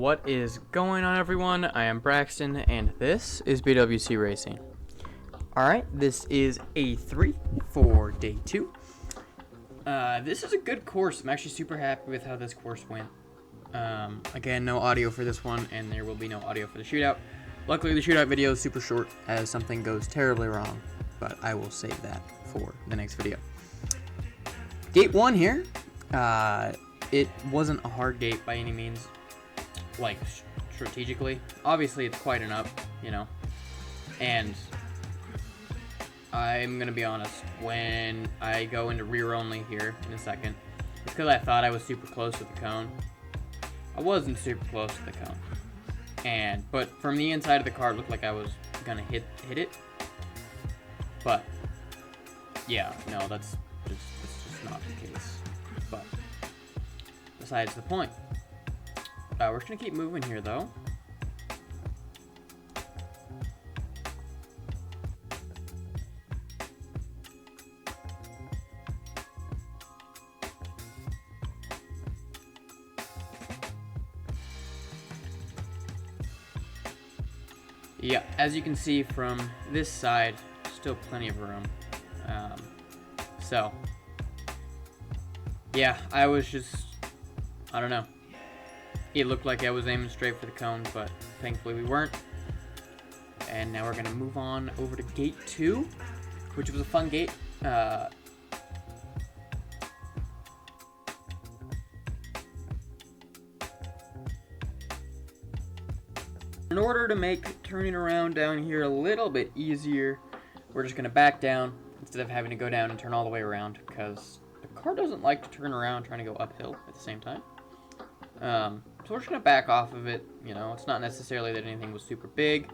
What is going on, everyone? I am Braxton, and this is BWC Racing. Alright, this is A3 for day 2. This is a good course. I'm actually super happy with how this course went. Again, no audio for this one, and there will be no audio for the shootout. Luckily, the shootout video is super short, as something goes terribly wrong, but I will save that for the next video. Gate 1 here. It wasn't a hard gate by any means, like, strategically. Obviously, it's quite an up, you know, and I'm going to be honest, when I go into rear only here in a second, it's because I thought I was super close to the cone. I wasn't super close to the cone, but from the inside of the car, it looked like I was going to hit it, but yeah, no, that's just not the case, but besides the point. We're just going to keep moving here, though. Yeah, as you can see from this side, still plenty of room. So, yeah, I was just, I don't know. It looked like I was aiming straight for the cone, but thankfully we weren't. And now we're going to move on over to gate 2, which was a fun gate. In order to make turning around down here a little bit easier, we're just going to back down instead of having to go down and turn all the way around, because the car doesn't like to turn around trying to go uphill at the same time. So we're just going to back off of it. You know, it's not necessarily that anything was super big,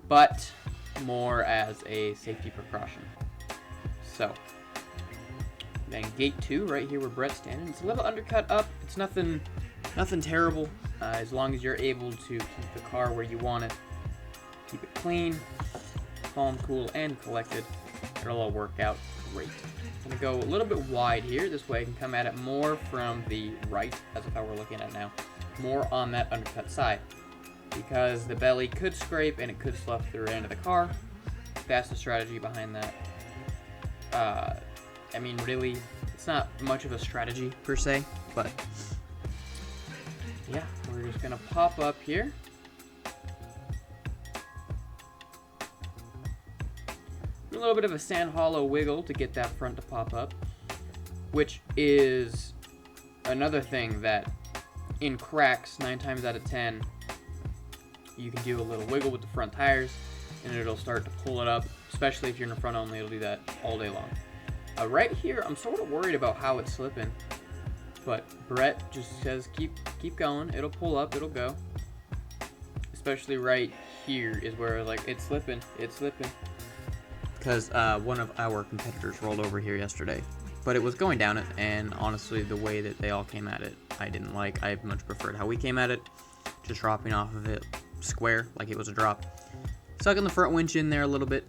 but more as a safety precaution. So, then gate 2, right here where Bret's standing. It's a little undercut up. It's nothing terrible, as long as you're able to keep the car where you want it. Keep it clean, calm, cool, and collected. It'll all work out great. I'm going to go a little bit wide here. This way I can come at it more from the right, as if I were looking at it now. More on that undercut side, because the belly could scrape and it could slough through the end of the car. That's the strategy behind that. I mean, really, it's not much of a strategy per se, but yeah, we're just gonna pop up here. A little bit of a sand hollow wiggle to get that front to pop up, which is another thing that in cracks, 9 times out of 10, you can do a little wiggle with the front tires and it'll start to pull it up, especially if you're in the front only. It'll do that all day long. Right here, I'm sort of worried about how it's slipping, but Bret just says keep going, it'll pull up, it'll go. Especially right here is where, like, it's slipping, because one of our competitors rolled over here yesterday, but it was going down it, and honestly, the way that they all came at it, I didn't like. I much preferred how we came at it, just dropping off of it square, like it was a drop. Sucking the front winch in there a little bit,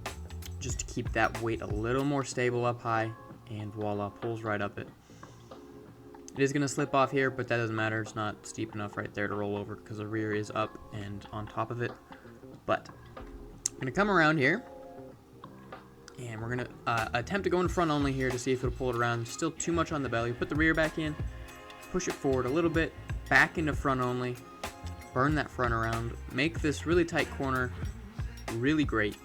just to keep that weight a little more stable up high, and voila, pulls right up it. It is going to slip off here, but that doesn't matter. It's not steep enough right there to roll over, because the rear is up and on top of it. But I'm going to come around here, and we're going to attempt to go in front only here to see if it'll pull it around. Still too much on the belly. Put the rear back in, push it forward a little bit, back into front only, burn that front around, make this really tight corner really great.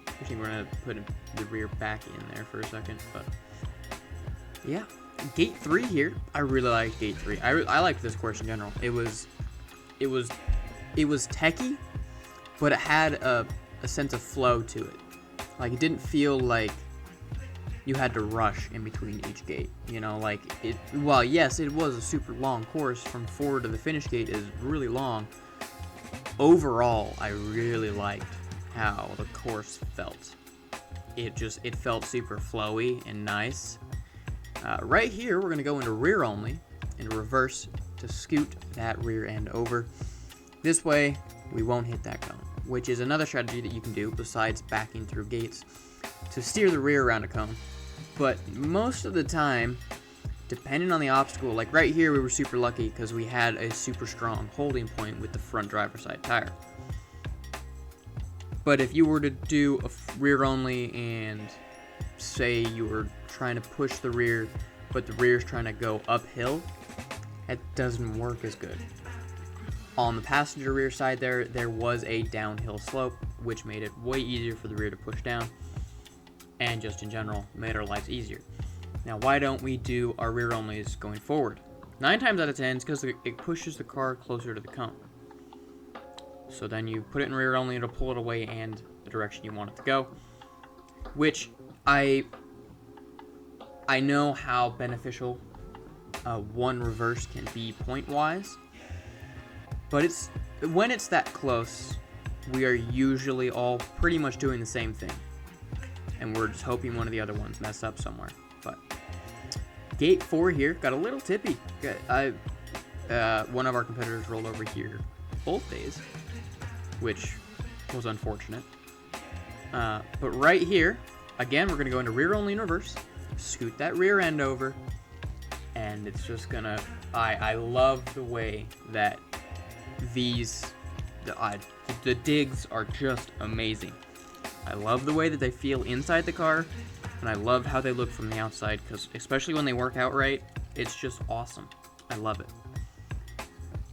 I think we're going to put the rear back in there for a second, but yeah. Gate 3 here, I really liked gate 3. I liked this course in general. It was techy, but it had a sense of flow to it. Like, it didn't feel like you had to rush in between each gate. You know, like, well, yes, it was a super long course. From forward to the finish gate is really long. Overall, I really liked how the course felt. It felt super flowy and nice. Right here, we're going to go into rear only and reverse to scoot that rear end over. This way, we won't hit that cone, which is another strategy that you can do besides backing through gates to steer the rear around a cone. But most of the time, depending on the obstacle, like right here we were super lucky because we had a super strong holding point with the front driver's side tire. But if you were to do a rear only and say you were trying to push the rear, but the rear's trying to go uphill, that doesn't work as good. On the passenger rear side there was a downhill slope, which made it way easier for the rear to push down, and just in general made our lives easier. Now, why don't we do our rear onlys going forward? 9 times out of 10 is because it pushes the car closer to the cone. So then you put it in rear only, it'll pull it away and the direction you want it to go. Which I know how beneficial one reverse can be point-wise, but when it's that close, we are usually all pretty much doing the same thing, and we're just hoping one of the other ones mess up somewhere. But gate 4 here got a little tippy. One of our competitors rolled over here both days, which was unfortunate. But right here, again, we're gonna go into rear only in reverse, scoot that rear end over, and it's just gonna, I love the way that the digs are just amazing. I love the way that they feel inside the car, and I love how they look from the outside, because especially when they work out right, it's just awesome. I love it.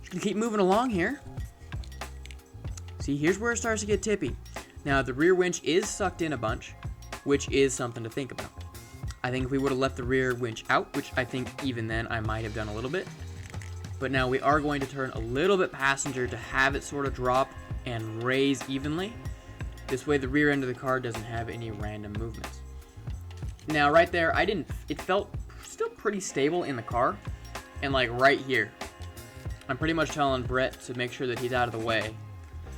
Just gonna keep moving along here. See, here's where it starts to get tippy. Now, the rear winch is sucked in a bunch, which is something to think about. I think if we would have left the rear winch out, which I think even then I might have done a little bit, but now we are going to turn a little bit passenger to have it sort of drop and raise evenly. This way the rear end of the car doesn't have any random movements. Now right there, it felt still pretty stable in the car, and like right here, I'm pretty much telling Bret to make sure that he's out of the way,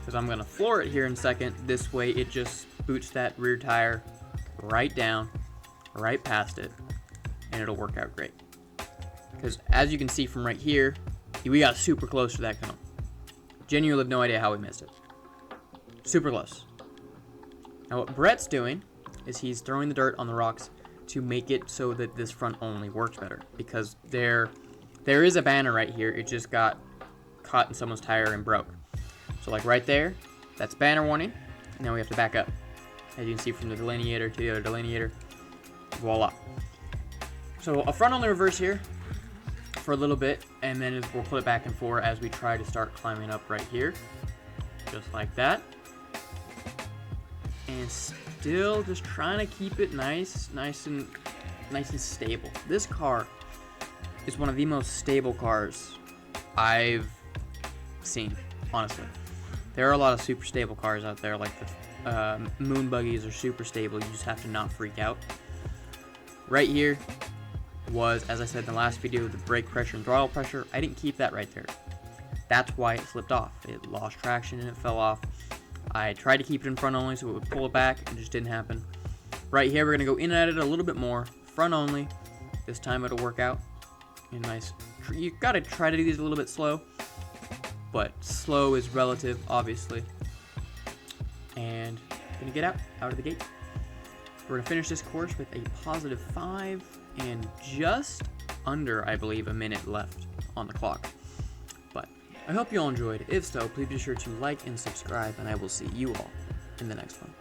because I'm going to floor it here in a second. This way it just boots that rear tire right down, right past it, and it'll work out great. Because as you can see from right here, we got super close to that cone. Genuinely have no idea how we missed it. Super close. Now what Bret's doing is he's throwing the dirt on the rocks to make it so that this front only works better, because there is a banner right here. It just got caught in someone's tire and broke. So like right there, that's banner warning. Now we have to back up. As you can see from the delineator to the other delineator, voila. So a front only reverse here for a little bit, and then we'll put it back in 4 as we try to start climbing up right here, just like that. And still just trying to keep it nice and stable. This car is one of the most stable cars I've seen, honestly. There are a lot of super stable cars out there, like the moon buggies are super stable. You just have to not freak out. Right here was, as I said in the last video, the brake pressure and throttle pressure. I didn't keep that right there. That's why it slipped off. It lost traction and it fell off. I tried to keep it in front only so it would pull it back. It just didn't happen. Right here, we're going to go in at it a little bit more. Front only. This time it'll work out. And nice. You got to try to do these a little bit slow. But slow is relative, obviously. And going to get out of the gate. We're going to finish this course with a positive 5 and just under, I believe, a minute left on the clock. But I hope you all enjoyed. If so, please be sure to like and subscribe, and I will see you all in the next one.